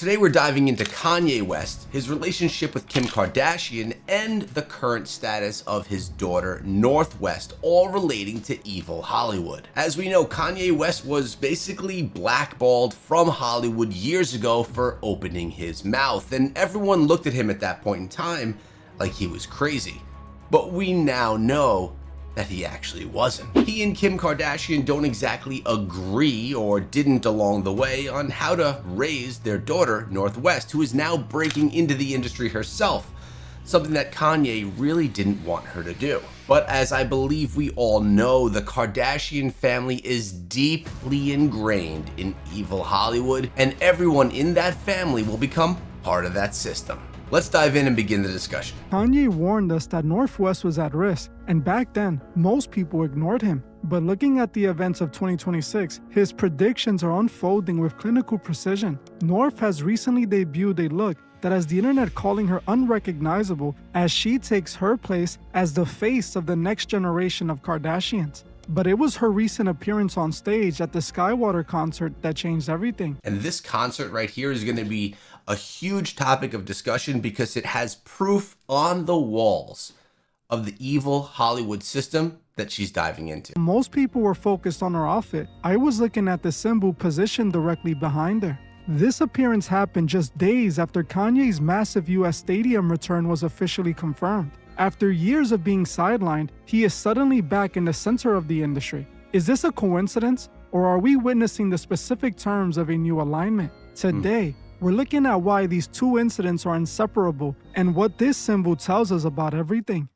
Today we're diving into Kanye West, his relationship with Kim Kardashian, and the current status of his daughter North West, all relating to Evil Hollywood. As we know, Kanye West was basically blackballed from Hollywood years ago for opening his mouth, and everyone looked at him at that point in time like he was crazy. But we now know that he actually wasn't. He and Kim Kardashian don't exactly agree, or didn't along the way, on how to raise their daughter, North West, who is now breaking into the industry herself, something that Kanye really didn't want her to do. But as I believe we all know, the Kardashian family is deeply ingrained in Evil Hollywood, and everyone in that family will become part of that system. Let's dive in and begin the discussion. Kanye warned us that North West was at risk, and back then, most people ignored him. But looking at the events of 2026, his predictions are unfolding with clinical precision. North has recently debuted a look that has the internet calling her unrecognizable as she takes her place as the face of the next generation of Kardashians. But it was her recent appearance on stage at the Skywater concert that changed everything. And this concert right here is going to be a huge topic of discussion because it has proof on the walls of the Evil Hollywood system that she's diving into. Most people were focused on her outfit. I was looking at the symbol positioned directly behind her. This appearance happened just days after Kanye's massive US stadium return was officially confirmed. After years of being sidelined, he is suddenly back in the center of the industry. Is this a coincidence, or are we witnessing the specific terms of a new alignment? Today, we're looking at why these two incidents are inseparable and what this symbol tells us about everything.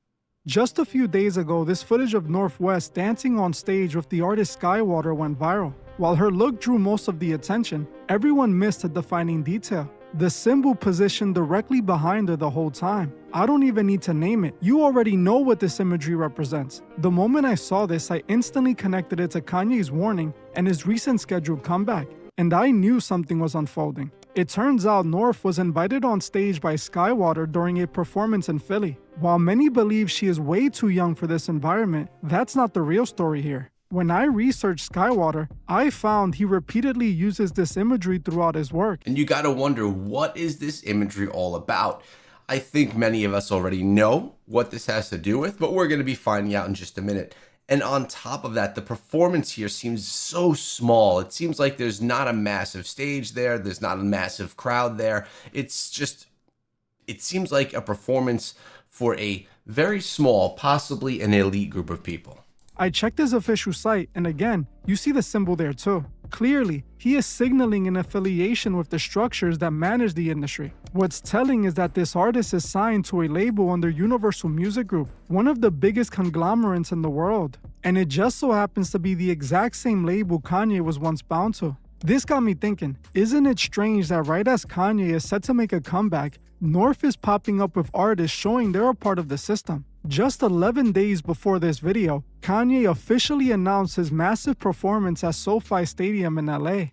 Just a few days ago, this footage of North West dancing on stage with the artist Skywater went viral. While her look drew most of the attention, everyone missed a defining detail: the symbol positioned directly behind her the whole time. I don't even need to name it. You already know what this imagery represents. The moment I saw this, I instantly connected it to Kanye's warning and his recent scheduled comeback, and I knew something was unfolding. It turns out North was invited on stage by Skywater during a performance in Philly. While many believe she is way too young for this environment, that's not the real story here. When I researched Skywater, I found he repeatedly uses this imagery throughout his work. And you gotta wonder, what is this imagery all about? I think many of us already know what this has to do with, but we're gonna be finding out in just a minute. And on top of that, the performance here seems so small. It seems like there's not a massive stage there. There's not a massive crowd there. It seems like a performance for a very small, possibly an elite group of people. I checked his official site, and again, you see the symbol there too. Clearly, he is signaling an affiliation with the structures that manage the industry. What's telling is that this artist is signed to a label under Universal Music Group, one of the biggest conglomerates in the world. And it just so happens to be the exact same label Kanye was once bound to. This got me thinking, isn't it strange that right as Kanye is set to make a comeback, North is popping up with artists showing they're a part of the system? Just 11 days before this video, Kanye officially announced his massive performance at SoFi Stadium in LA.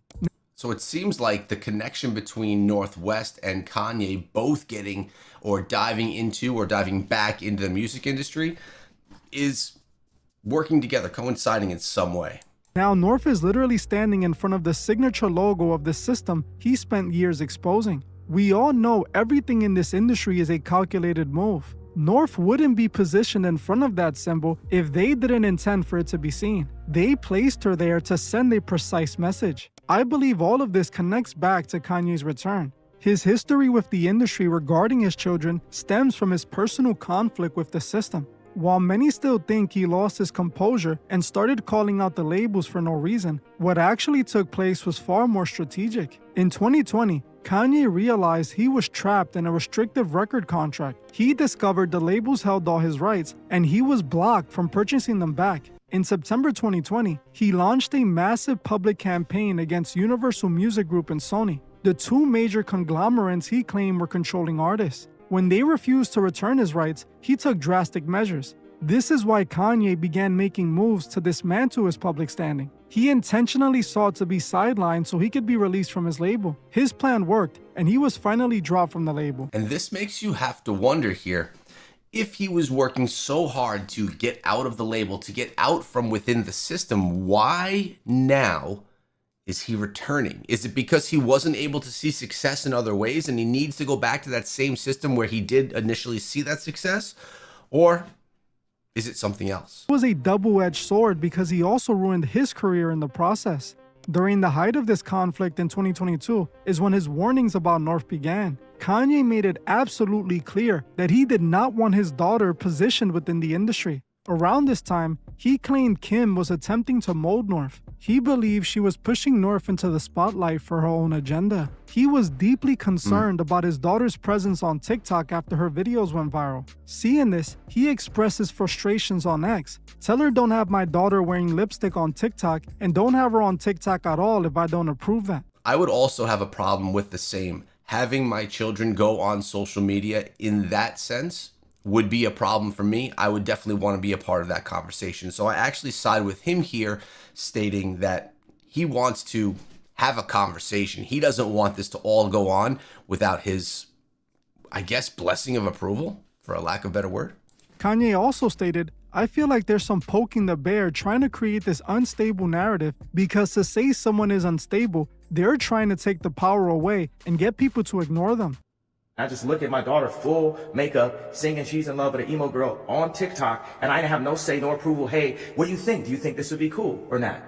So it seems like the connection between North West and Kanye both getting or diving into or diving back into the music industry is working together, coinciding in some way. Now North is literally standing in front of the signature logo of the system he spent years exposing. We all know everything in this industry is a calculated move. North wouldn't be positioned in front of that symbol if they didn't intend for it to be seen. They placed her there to send a precise message. I believe all of this connects back to Kanye's return. His history with the industry regarding his children stems from his personal conflict with the system. While many still think he lost his composure and started calling out the labels for no reason, what actually took place was far more strategic. In 2020, Kanye realized he was trapped in a restrictive record contract. He discovered the labels held all his rights, and he was blocked from purchasing them back. In September 2020, he launched a massive public campaign against Universal Music Group and Sony, the two major conglomerates he claimed were controlling artists. When they refused to return his rights, he took drastic measures. This is why Kanye began making moves to dismantle his public standing. He intentionally sought to be sidelined so he could be released from his label. His plan worked, and he was finally dropped from the label. And this makes you have to wonder here, if he was working so hard to get out of the label, to get out from within the system, why now Is he returning? Is it because he wasn't able to see success in other ways and he needs to go back to that same system where he did initially see that success? Or is it something else? It was a double-edged sword because he also ruined his career in the process. During the height of this conflict in 2022 is when his warnings about North began. Kanye made it absolutely clear that he did not want his daughter positioned within the industry. Around this time, he claimed Kim was attempting to mold North. He believed she was pushing North into the spotlight for her own agenda. He was deeply concerned about his daughter's presence on TikTok after her videos went viral. Seeing this, he expressed his frustrations on X. Tell her don't have my daughter wearing lipstick on TikTok and don't have her on TikTok at all if I don't approve that. I would also have a problem with the same. Having my children go on social media in that sense would be a problem for me. I would definitely want to be a part of that conversation. So I actually side with him here, stating that he wants to have a conversation. He doesn't want this to all go on without his, I guess, blessing of approval, for a lack of a better word. Kanye also stated, I feel like there's some poking the bear trying to create this unstable narrative because to say someone is unstable, they're trying to take the power away and get people to ignore them. I just look at my daughter full makeup, singing She's in Love with an emo girl on TikTok, and I didn't have no say, no approval. Hey, what do you think? Do you think this would be cool or not?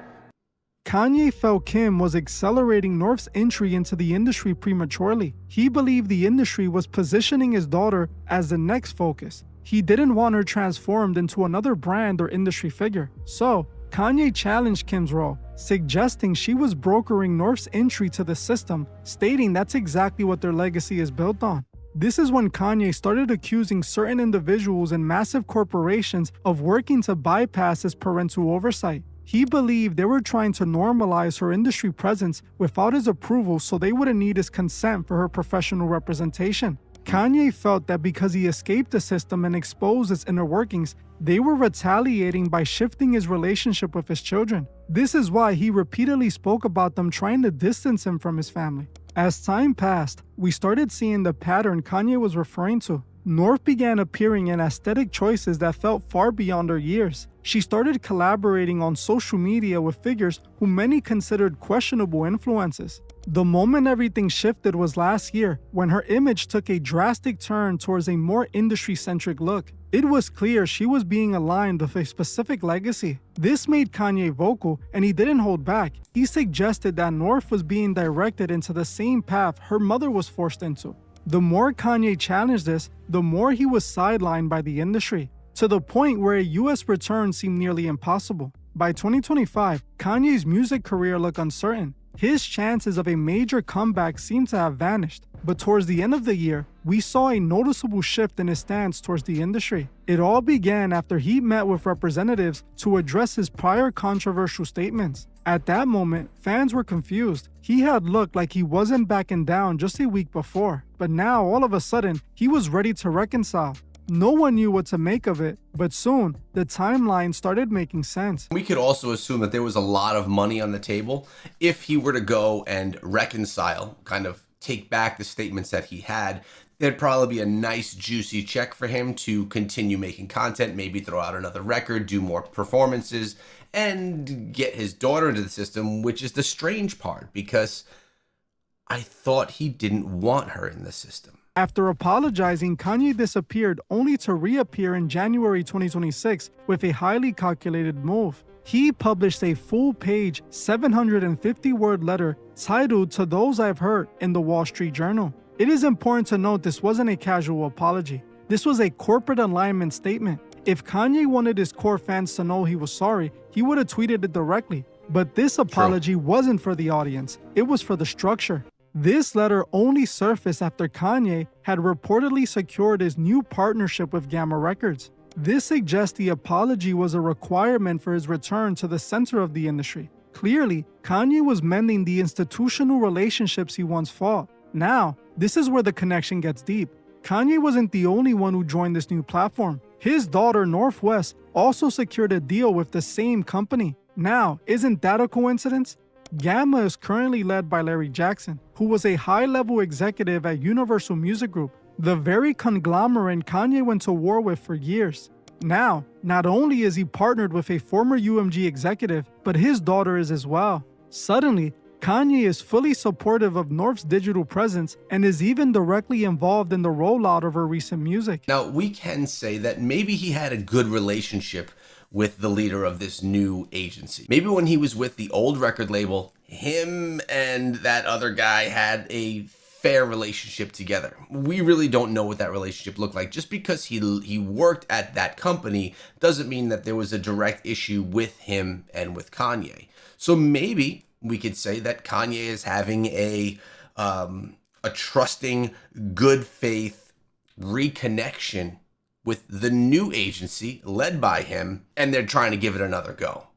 Kanye felt Kim was accelerating North's entry into the industry prematurely. He believed the industry was positioning his daughter as the next focus. He didn't want her transformed into another brand or industry figure. So, Kanye challenged Kim's role, suggesting she was brokering North's entry to the system, stating that's exactly what their legacy is built on. This is when Kanye started accusing certain individuals and massive corporations of working to bypass his parental oversight. He believed they were trying to normalize her industry presence without his approval so they wouldn't need his consent for her professional representation. Kanye felt that because he escaped the system and exposed its inner workings, they were retaliating by shifting his relationship with his children. This is why he repeatedly spoke about them trying to distance him from his family. As time passed, we started seeing the pattern Kanye was referring to. North began appearing in aesthetic choices that felt far beyond her years. She started collaborating on social media with figures who many considered questionable influences. The moment everything shifted was last year, when her image took a drastic turn towards a more industry-centric look. It was clear she was being aligned with a specific legacy. This made Kanye vocal, and he didn't hold back. He suggested that North was being directed into the same path her mother was forced into. The more Kanye challenged this, the more he was sidelined by the industry, to the point where a US return seemed nearly impossible. By 2025, Kanye's music career looked uncertain. His chances of a major comeback seemed to have vanished, but towards the end of the year, we saw a noticeable shift in his stance towards the industry. It all began after he met with representatives to address his prior controversial statements. At that moment, fans were confused. He had looked like he wasn't backing down just a week before, but now all of a sudden, he was ready to reconcile. No one knew what to make of it, but soon, the timeline started making sense. We could also assume that there was a lot of money on the table if he were to go and reconcile, kind of take back the statements that he had. There'd probably be a nice juicy check for him to continue making content, maybe throw out another record, do more performances, and get his daughter into the system, which is the strange part because I thought he didn't want her in the system. After apologizing, Kanye disappeared only to reappear in January 2026 with a highly calculated move. He published a full-page, 750-word letter titled "To Those I've Hurt" in the Wall Street Journal. It is important to note this wasn't a casual apology. This was a corporate alignment statement. If Kanye wanted his core fans to know he was sorry, he would have tweeted it directly. But this apology wasn't for the audience, it was for the structure. This letter only surfaced after Kanye had reportedly secured his new partnership with Gamma Records. This suggests the apology was a requirement for his return to the center of the industry. Clearly, Kanye was mending the institutional relationships he once fought. Now, this is where the connection gets deep. Kanye wasn't the only one who joined this new platform. His daughter, North West, also secured a deal with the same company. Now, isn't that a coincidence? Gamma is currently led by Larry Jackson, who was a high-level executive at Universal Music Group, the very conglomerate Kanye went to war with for years. Now, not only is he partnered with a former UMG executive, but his daughter is as well. Suddenly, Kanye is fully supportive of North's digital presence and is even directly involved in the rollout of her recent music. Now, we can say that maybe he had a good relationship with the leader of this new agency. Maybe when he was with the old record label, him and that other guy had a fair relationship together. We really don't know what that relationship looked like. Just because he worked at that company doesn't mean that there was a direct issue with him and with Kanye. So maybe we could say that Kanye is having a trusting, good faith reconnection with the new agency led by him, and they're trying to give it another go.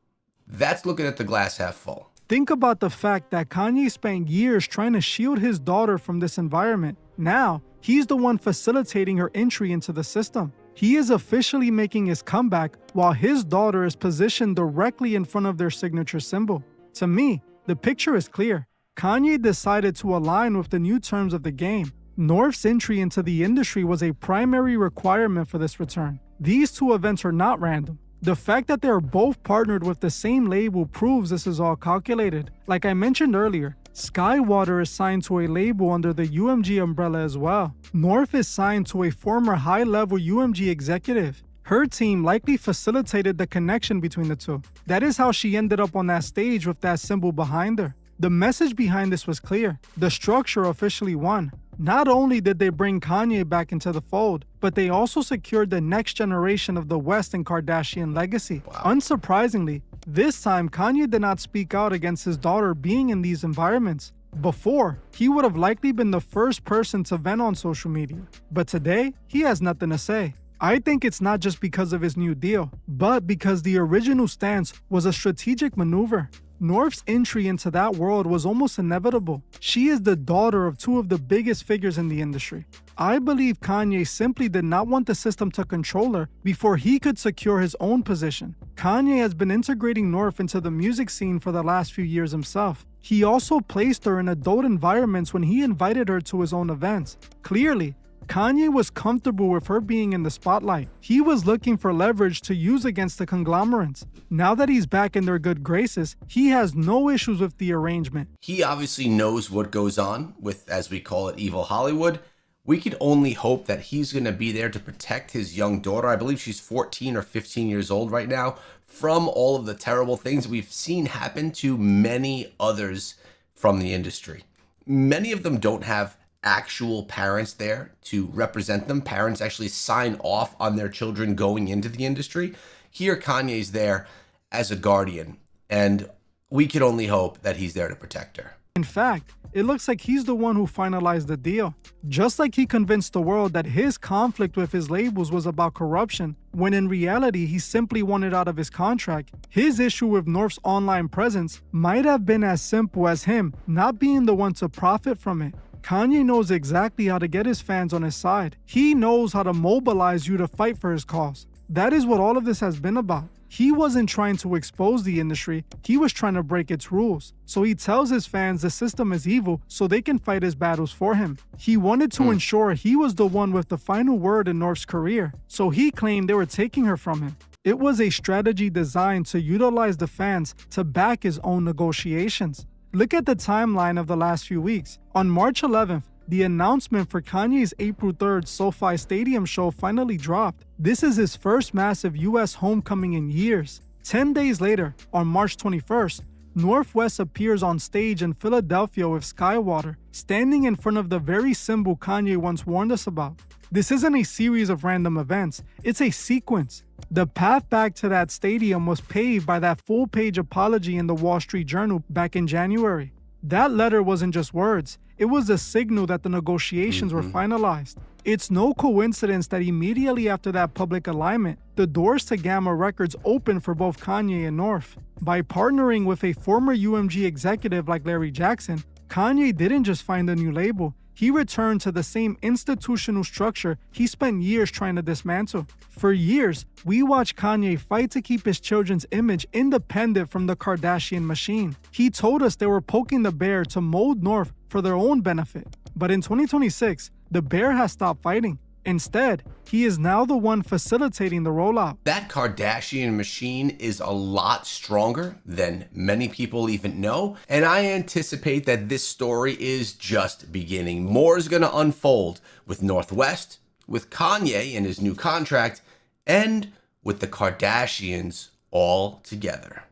That's looking at the glass half full. Think about the fact that Kanye spent years trying to shield his daughter from this environment. Now, he's the one facilitating her entry into the system. He is officially making his comeback while his daughter is positioned directly in front of their signature symbol. To me, the picture is clear. Kanye decided to align with the new terms of the game. North's entry into the industry was a primary requirement for this return. These two events are not random. The fact that they are both partnered with the same label proves this is all calculated. Like I mentioned earlier, Skywater is signed to a label under the UMG umbrella as well. North is signed to a former high-level UMG executive. Her team likely facilitated the connection between the two. That is how she ended up on that stage with that symbol behind her. The message behind this was clear. The structure officially won. Not only did they bring Kanye back into the fold, but they also secured the next generation of the West and Kardashian legacy. Wow. Unsurprisingly, this time Kanye did not speak out against his daughter being in these environments. Before, he would have likely been the first person to vent on social media. But today, he has nothing to say. I think it's not just because of his new deal, but because the original stance was a strategic maneuver. North's entry into that world was almost inevitable. She is the daughter of two of the biggest figures in the industry. I believe Kanye simply did not want the system to control her before he could secure his own position. Kanye has been integrating North into the music scene for the last few years himself. He also placed her in adult environments when he invited her to his own events. Clearly, Kanye was comfortable with her being in the spotlight. He was looking for leverage to use against the conglomerates. Now that he's back in their good graces, he has no issues with the arrangement. He obviously knows what goes on with, as we call it, Evil Hollywood. We could only hope that he's going to be there to protect his young daughter. I believe she's 14 or 15 years old right now, from all of the terrible things we've seen happen to many others from the industry. Many of them don't have actual parents there to represent them. Parents actually sign off on their children going into the industry. Here, Kanye's there as a guardian, and we can only hope that he's there to protect her. In fact, it looks like he's the one who finalized the deal. Just like he convinced the world that his conflict with his labels was about corruption, when in reality he simply wanted out of his contract, his issue with North's online presence might have been as simple as him not being the one to profit from it. Kanye knows exactly how to get his fans on his side. He knows how to mobilize you to fight for his cause. That is what all of this has been about. He wasn't trying to expose the industry, he was trying to break its rules. So he tells his fans the system is evil so they can fight his battles for him. He wanted to ensure he was the one with the final word in North's career, so he claimed they were taking her from him. It was a strategy designed to utilize the fans to back his own negotiations. Look at the timeline of the last few weeks. On March 11th, the announcement for Kanye's April 3rd SoFi Stadium show finally dropped. This is his first massive US homecoming in years. 10 days later, on March 21st, North West appears on stage in Philadelphia with Skywater, standing in front of the very symbol Kanye once warned us about. This isn't a series of random events, it's a sequence. The path back to that stadium was paved by that full-page apology in the Wall Street Journal back in January. That letter wasn't just words, it was a signal that the negotiations were finalized. It's no coincidence that immediately after that public alignment, the doors to Gamma Records opened for both Kanye and North. By partnering with a former UMG executive like Larry Jackson, Kanye didn't just find a new label, he returned to the same institutional structure he spent years trying to dismantle. For years, we watched Kanye fight to keep his children's image independent from the Kardashian machine. He told us they were poking the bear to mold North for their own benefit. But in 2026, the bear has stopped fighting. Instead, he is now the one facilitating the rollout. That Kardashian machine is a lot stronger than many people even know, and I anticipate that this story is just beginning. More is going to unfold with North West, with Kanye and his new contract, and with the Kardashians all together.